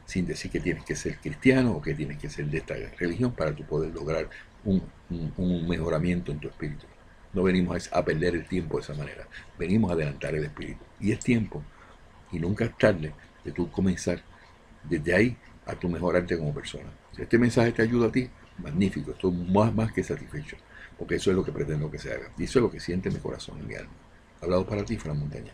sin decir que tienes que ser cristiano o que tienes que ser de esta religión para tu poder lograr un mejoramiento en tu espíritu. No venimos a perder el tiempo de esa manera, venimos a adelantar el espíritu. Y es tiempo, y nunca es tarde, de tú comenzar desde ahí a tu mejorarte como persona. Si este mensaje te ayuda a ti, magnífico, estoy más que satisfecho, porque eso es lo que pretendo que se haga. Y eso es lo que siente mi corazón y mi alma. Hablado para ti, Fran Montañez.